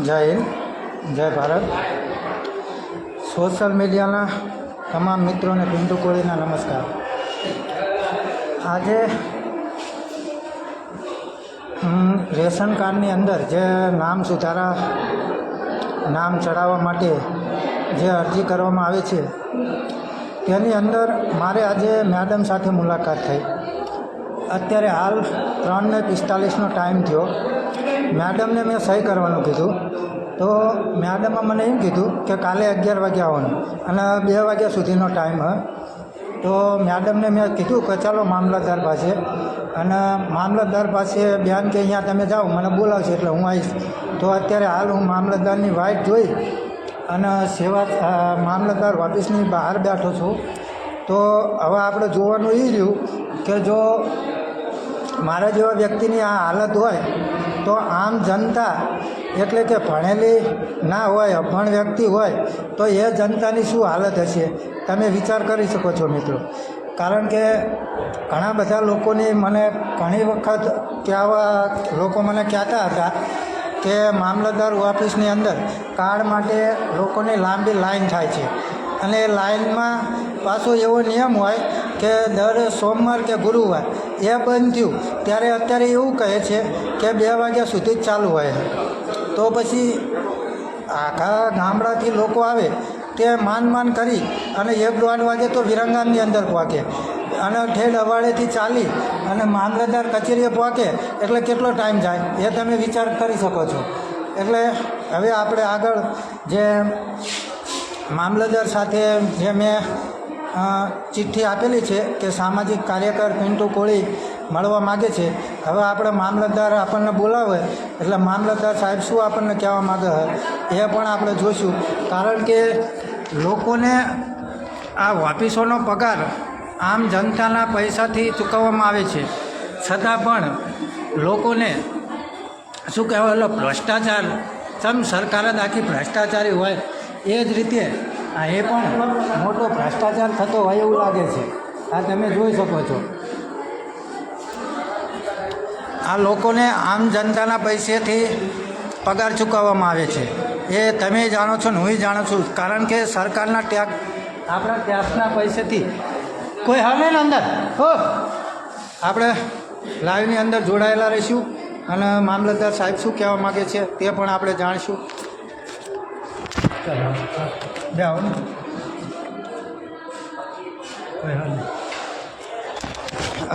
જય હિન્દ, જય ભારત. સોશિયલ મીડિયાના તમામ મિત્રોને પિન્ટુ કોળીના નમસ્કાર. આજે રેશન કાર્ડની અંદર જે નામ સુધારા નામ ચડાવવા માટે જે અરજી કરવામાં આવે છે તેની અંદર મારે આજે મેડમ સાથે મુલાકાત થઈ. અત્યારે હાલ 3:45નો ટાઈમ થયો. મેડમને મેં સહી કરવાનું કીધું તો મેડમે મને એમ કીધું કે કાલે 11 વાગે આવવાનું અને 2 વાગ્યા સુધીનો ટાઈમ હોય. તો મેડમને મેં કીધું કે ચાલો મામલતદાર પાસે, અને મામલતદાર પાસે બેન કે અહીંયા તમે જાઓ, મને બોલાવશે એટલે હું આવીશ. તો અત્યારે હાલ હું મામલતદારની વાઇટ જોઈ અને મામલતદાર ઓફિસની બહાર બેઠો છું. તો હવે આપણે જોવાનું એ રહ્યું કે જો મારા જેવા વ્યક્તિની આ હાલત હોય તો આમ જનતા એટલે કે ભણેલી ના હોય, અભણ વ્યક્તિ હોય તો એ જનતાની શું હાલત હશે તમે વિચાર કરી શકો છો મિત્રો. કારણ કે ઘણા બધા લોકોની મને ઘણી વખત લોકો મને કહેતા હતા કે મામલતદાર ઓફિસની અંદર કાર્ડ માટે લોકોની લાંબી લાઈન થાય છે, અને એ લાઈનમાં પાછો એવો નિયમ હોય કે દર સોમવાર કે ગુરુવાર એ બંધ થયું ત્યારે અત્યારે એવું કહે છે કે 2 વાગ્યા સુધી જ ચાલુ હોય. તો પછી આખા ગામડાથી લોકો આવે તે માન કરી અને 1-1.5 વાગે તો વિરંગામની અંદર પહોંચે, અને ઠેઠ અવાડેથી ચાલી અને મામલતદાર કચેરીએ પહોંચે એટલે કેટલો ટાઈમ જાય એ તમે વિચાર કરી શકો છો. એટલે હવે આપણે આગળ જે મામલતદાર સાથે જે મેં ચિઠ્ઠી આપેલી છે કે સામાજિક કાર્યકર પિન્ટુ કોળી મળવા માગે છે. હવે આપણે મામલતદાર આપણને બોલાવે એટલે મામલતદાર સાહેબ શું આપણને કહેવા માગે એ પણ આપણે જોઈશું. કારણ કે લોકોને આ ઓફિસોનો પગાર આમ જનતાના પૈસાથી ચૂકવવામાં આવે છે, છતાં પણ લોકોને શું કહેવાય ભ્રષ્ટાચાર, સરકાર જ આખી ભ્રષ્ટાચારી હોય એ જ રીતે એ પણ મોટો ભ્રષ્ટાચાર થતો હોય એવું લાગે છે. આ તમે જોઈ શકો છો. આ લોકોને આમ જનતાના પૈસેથી પગાર ચૂકવવામાં આવે છે એ તમે જાણો છો ને હું જાણું છું. કારણ કે સરકારના આપણા ટેક્સના પૈસેથી કોઈ હવે ને અંદર આપણે લાઈવની અંદર જોડાયેલા રહીશું અને મામલતદાર સાહેબ શું કહેવા માગે છે તે પણ આપણે જાણીશું.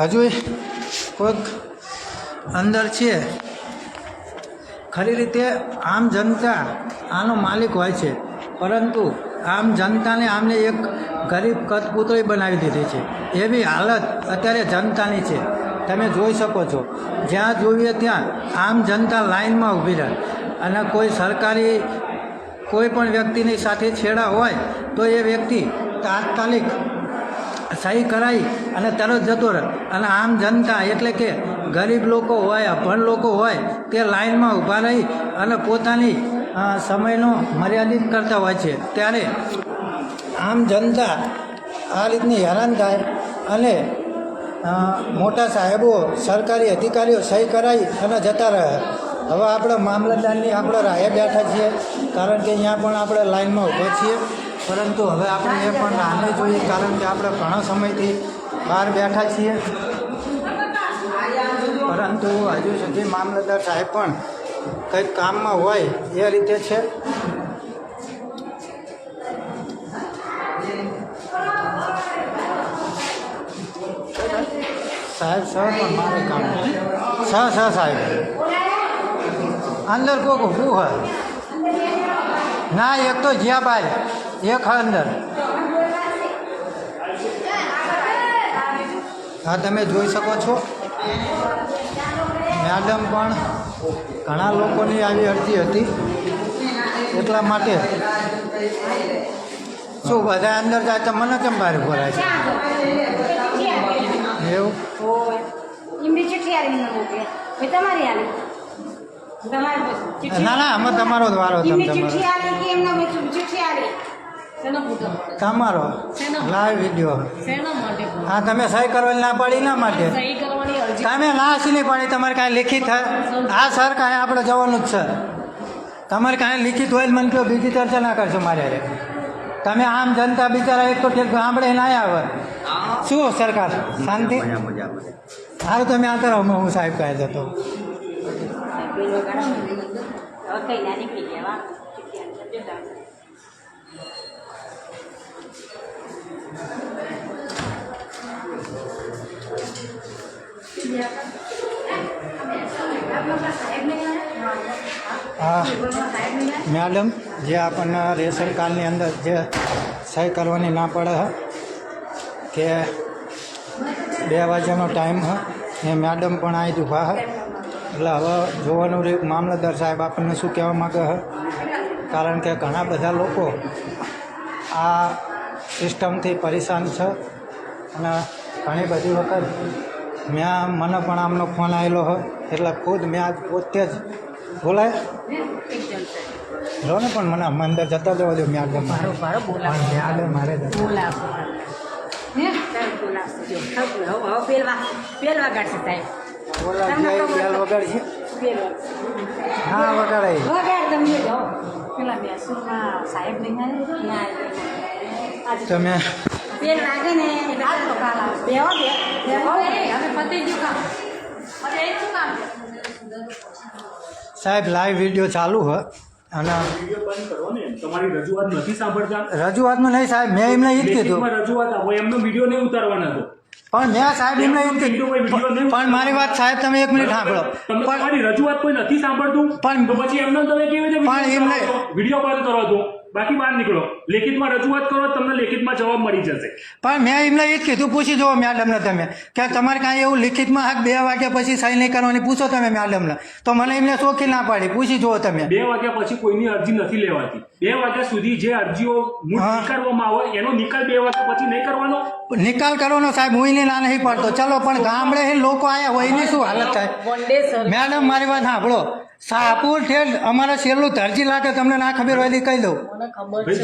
હજુ કોઈક અંદર છે. ખરી રીતે આમ જનતા આનો માલિક હોય છે, પરંતુ આમ જનતાને આમને એક ગરીબ કઠપૂતળી બનાવી દીધી છે. એવી હાલત અત્યારે જનતાની છે, તમે જોઈ શકો છો. જ્યાં જોઈએ ત્યાં આમ જનતા લાઈનમાં ઊભી રહે, અને કોઈ સરકારી કોઈ પણ વ્યક્તિની સાથે છેડા હોય તો એ વ્યક્તિ તાત્કાલિક સહી કરાવી અને તરત જતો રહે. અને આમ જનતા એટલે કે ગરીબ લોકો હોય, અભણ લોકો હોય તે લાઈનમાં ઊભા રહી અને પોતાની સમયનો મર્યાદિત કરતા હોય છે. ત્યારે આમ જનતા આ રીતની હેરાન થાય અને મોટા સાહેબો, સરકારી અધિકારીઓ સહી કરાવી અને જતા રહે. હવે આપણે મામલતદારની આપણે રાહે બેઠા છીએ, કારણ કે અહીંયા પણ આપણે લાઈનમાં ઊભા છીએ. પરંતુ હવે આપણે એ પણ રાહને જોઈએ, કારણ કે આપણે ઘણા સમયથી બહાર બેઠા છીએ, પરંતુ હજુ સુધી મામલતદાર સાહેબ પણ કંઈક કામમાં હોય એ રીતે છે. સાહેબ પણ મારે કામ સાહેબ અંદર કોક ઊભું હોય ના, એક તો જ્યાં બાય એક અંદર. હા, તમે જોઈ શકો છો. મેડમ પણ ઘણા લોકોની આવી અરજી હતી, એટલા માટે શું બધા અંદર જાય તો મને કેમ બહાર બોલાય છે એવું? ના ના, અમે તમારો જ વારો, તમારો લાઈવ વિડીયો. હા, તમે સહી કરવાની ના પાડી ના માટે તમે ના નહીં પાડી, તમારે કાંઈ લેખિત થાય. હા સર, કાંઈ આપણે જવાનું જ છે. તમારે કાંઈ લિખિત હોય મને કહો, બીજી ચર્ચા ના કરશો મારે હારે. તમે આમ જનતા બિચારા એક તો ઠેક સાંભળે ના આવે. શું સરકાર શાંતિ? સારું તમે આ કરો, હું સાહેબ કહે જતો. હા મેડમ, જે આપણને રેશન કાર્ડની અંદર જે સહી કરવાની ના પડે કે 2 વાગ્યાનો ટાઈમ એ મેડમ પણ આવી ઊભા હે. એટલે હવે જોવાનું રહ્યું મામલતદાર સાહેબ આપણને શું કહેવા માગે છે, કારણ કે ઘણા બધા લોકો આ સિસ્ટમથી પરેશાન છે. અને ઘણી બધી વખત મને પણ આમનો ફોન આવેલો હોય એટલે ખુદ મેં આજ પોતે જ બોલાય લો ને, પણ મને અંદર જતા દેવા દો મેડમ. મેડમ મારે હા વગાડાય તમે સાહેબ લાઈવ વિડીયો ચાલુ હોય અને તમારી રજૂઆત નથી સાંભળતા. રજૂઆતનું નહીં સાહેબ, મેં એમને એ જ કીધું રજૂઆત આપો, એમનો વિડીયો નહીં ઉતારવાનો હતો. પણ મેં સાહેબ એમને એમ કીધું. પણ મારી વાત સાહેબ તમે 1 મિનિટ સાંભળો. તમારી રજૂઆત કોઈ નથી સાંભળતું પણ તો પછી એમને તમે કેવી રીતે પણ એમને વિડીયો બંધ કરો તો બાકી બહાર નીકળો, લેખિતમાં રજૂઆત કરો, તમને લેખિતમાં જવાબ મળી જશે. પણ મેં એમને એ જ કીધું, પૂછી જુઓ મેડમને તમે કે તમારે કાંઈ એવું લિખિતમાં હક 2 વાગ્યા પછી સહી નહીં કરવાની પૂછો તમે મેડમને. તો મને એમને ચોખ્ખી ના પાડી, પૂછી જુઓ તમે. 2 વાગ્યા પછી કોઈની અરજી નથી લેવાતી. 2 વાગ્યા સુધી જે અરજીઓ સ્વીકારવામાં આવે એનો નિકાલ 2 વાગ્યા પછી નહીં કરવાનો. નિકાલ કરવાનો સાહેબ, હું એને ના નહીં પાડતો. ચલો પણ ગામડે લોકો આયા હોય એની શું હાલત થાય? મેડમ મારી વાત સાંભળો, શાહપુર ઠેઠ અમારે છેલ્લું ધરજી લાગે, તમને ના ખબર હોય તો કહી દઉં.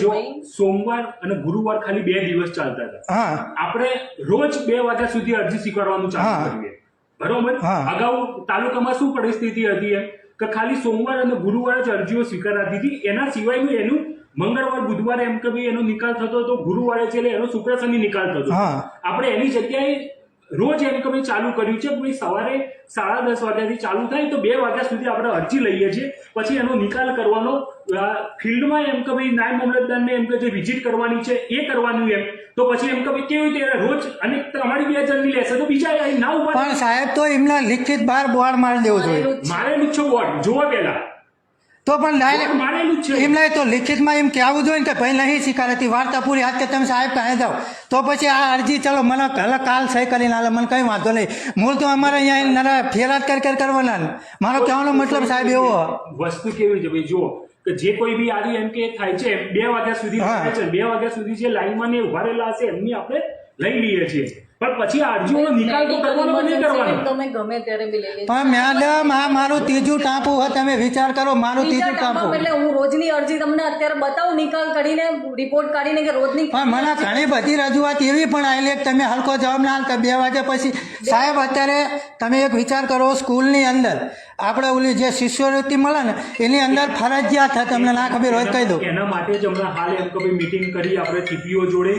જો સોમવાર અને ગુરુવાર ખાલી 2 દિવસ ચાલતા હતા. હા આપણે રોજ 2 વાગ્યા સુધી અરજી સ્વીકારવાનું ચાલુ કરીએ, બરોબર? અગાઉ તાલુકામાં શું પરિસ્થિતિ હતી એમ કે ખાલી સોમવાર અને ગુરુવાર જ અરજીઓ સ્વીકારાતી હતી. એના સિવાયનું એનું મંગળવાર બુધવારે એમ કે ભાઈ એનો નિકાલ થતો હતો, ગુરુવારે છે એનો શુક્ર શનિ નિકાલ થતો. આપણે એની જગ્યાએ રોજ એમ કે ભાઈ ચાલુ કર્યું છે. ભાઈ સવારે 10:30 વાગ્યાથી ચાલુ થાય તો 2 વાગ્યા સુધી આપણે અરજી લઈએ છીએ, પછી એનો નિકાલ કરવાનો. ફિલ્ડમાં એમ કે ભાઈ નાયબ મામલતદારને એમ કે જે વિઝિટ કરવાની છે એ કરવાનું એમ. તો પછી એમ કે ભાઈ કેવી રીતે રોજ અને તમારી 2 જણની લેશે તો બીજા ના ઉભા. પણ સાહેબ તો એમના લિખિત બહાર બોર્ડ મારી દેવું જોઈએ. મારેલું જ છે બોર્ડ, જોવા પહેલા તો પણ ડાયરેક્ટ મારેલું જ છે. એમ નહીં તો લિખિતમાં એમ કહેવું જોઈએ ને કે ભાઈ નહીં સ્વીકારતી, વાર્તા પૂરી હાથ કે તમે સાહેબ કહે જાઓ તો પછી આ અરજી ચલો મને કાલ સહી કરીને હાલે, મને કંઈ વાંધો નહીં. મૂળ તો અમારે અહીંયા ફેરાત કરવાના. મારો કહેવાનો મતલબ સાહેબ એવો વસ્તુ કેવી છે ભાઈ, જુઓ કે જે કોઈ બી આરી એમ કે થાય છે 2 વાગ્યા સુધી થાય છે, 2 વાગ્યા સુધી જે લાઈનમાં ને ઉભા રહેલા હશે એમની આપણે લઈ લઈએ છીએ. પણ પછી અરજીઓનો નિકાલ તો કરવાનો નહીં કરવાનો. તમે ગમે ત્યારે બી લઈ લેજો. પણ મેડમ આ મારું 3જું ટાંપુ હોય, તમે વિચાર કરો મારું 3જું ટાંપુ. એટલે હું રોજની અરજી તમને અત્યારે બતાવું નિકાલ કરીને રિપોર્ટ કાઢીને કે રોજની. પણ મને ઘણી બધી રજૂઆત એવી પણ આવેલી કે તમે હલકો જવાબ ના હાલતા 2 વાગ્યા પછી. સાહેબ અત્યારે તમે એક વિચાર કરો, સ્કૂલની અંદર આપણે ઓલી જે શિષ્યવૃત્તિ મળે ને એની અંદર ફરજિયાત થાય, તમને ના ખબર હોય કહી દઉં. એના માટે જ હમણાં હાલ એમ કે ભાઈ મીટિંગ કરી આપણે ટીપીઓ જોડે,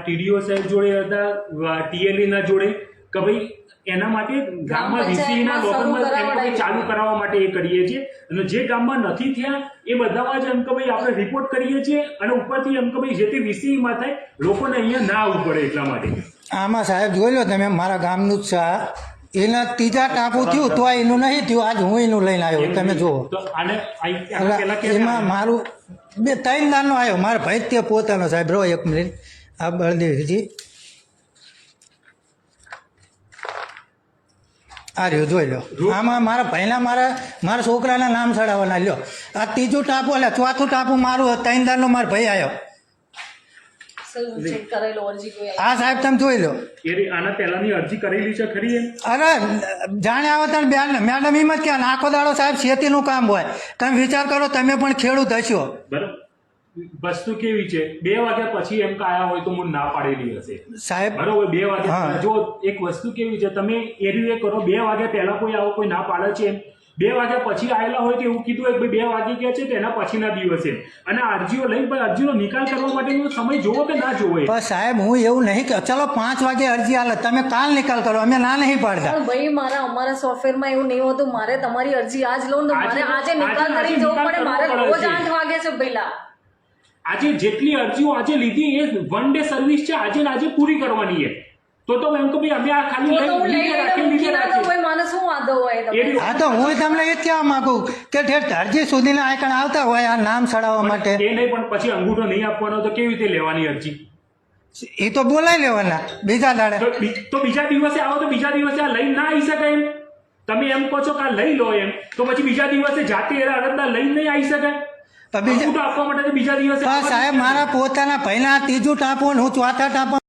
ટીડીઓ સાહેબ જોડે હતા, ટીએલઈ ના જોડે કે ભાઈ એના માટે ગામમાં વીસીના ડોક્યુમેન્ટ ચાલુ કરાવવા માટે એ કરીએ છીએ. અને જે ગામમાં નથી થયા એ બધામાં જ એમ કે ભાઈ આપણે રિપોર્ટ કરીએ છીએ અને ઉપરથી એમ કે ભાઈ જે તે વીસીમાં થાય લોકોને અહીંયા ના આવવું પડે એટલા માટે. આમાં સાહેબ જોઈ લો તમે, મારા ગામનું જ છે, એના 3જા ટાંપુ થયું તો એનું નહીં થયું, આજ હું એનું લઈને આવ્યો. તમે જુઓ એમાં મારું 2-3 દાનનો આવ્યો, મારા ભાઈ તે પોતાનો. સાહેબ રો 1 મિનિટ, આ બળદેવજી આ રહ્યો જોઈ લો. આમાં મારા ભાઈના મારા છોકરાના નામ ચડાવવાના. લ્યો આ 3જું ટાંપુ, એટલે 4થું ટાંપુ મારું, 3 દાનનો મારો ભાઈ આવ્યો. હા સાહેબ તમે જોઈ લો. આના પહેલાની અરજી કરેલી છે ખરી એમ? અરે જાણે આવે તને મેડમ એમ જ કે આખો દાડો સાહેબ ખેતીનું કામ હોય. તમે વિચાર કરો, તમે પણ ખેડૂત હશો. બરાબર. વસ્તુ કેવી છે, 2 વાગ્યા પછી એમ કાયા હોય તો મને ના પાડેલી હશે સાહેબ, બરોબર? 2 વાગ્યા જો એક વસ્તુ કેવી છે, તમે એરિયો કરો 2 વાગ્યા પહેલા કોઈ આવો કોઈ ના પાડે છે એમ 2 વાગ્યા પછી આવેલા હોય તો એવું કીધું હોય કે ભાઈ 2 વાગે ગયા છે તો એના પછીના દિવસે અને અરજીઓ લઈને ભાઈ અરજીનો નિકાલ કરવા માટેનો સમય જોવો કે ના જોવો એ? પણ સાહેબ હું એવું નહીં કે ચલો 5 વાગે અરજી હાલે તમે કાલ નિકાલ કરો, અમે ના નહીં પાડતા. પણ ભાઈ અમારા સોફ્ટવેરમાં એવું નહીં હોતું. મારે તમારી અરજી આજ લો ને મારે આજે નિકાલ કરી જવું પડે. મારે રોજ 8 વાગે છે પહેલા. આજે જેટલી અરજીઓ આજે લીધી એ 1 ડે સર્વિસ છે, આજે ને આજે પૂરી કરવાની છે. તો એમ તો ભાઈ અમે આ ખાલી તો હું લઈ લઉં, મૂકી ના દઉં ભાઈ, મને શું વાંધો હોય તમને? હા તો હું તમને એ જ કહેવા માંગુ કે ઠેઠ અરજી સુધીના આઈકણ આવતા હોય આ નામ ચડાવવા માટે, એ નહીં પણ પછી અંગૂઠો નહીં આપવાનો તો કેવી રીતે લેવાની અરજી? એ તો બોલાવી લેવાના બીજા દાડે. તો બીજા દિવસે આવો તો બીજા દિવસે આ લઈ ના આવી શકાય એમ? તમે એમ કહો છો કે આ લઈ લો એમ, તો પછી બીજા દિવસે જાતે એના અરજદાર લઈ નહીં આવી શકાય? પણ બીજા અંગૂઠો આપવા માટે તો બીજા દિવસે સાહેબ મારા પોતાના પહેલા ત્રીજું ટાંપો ને હું ચોથા ટાંપો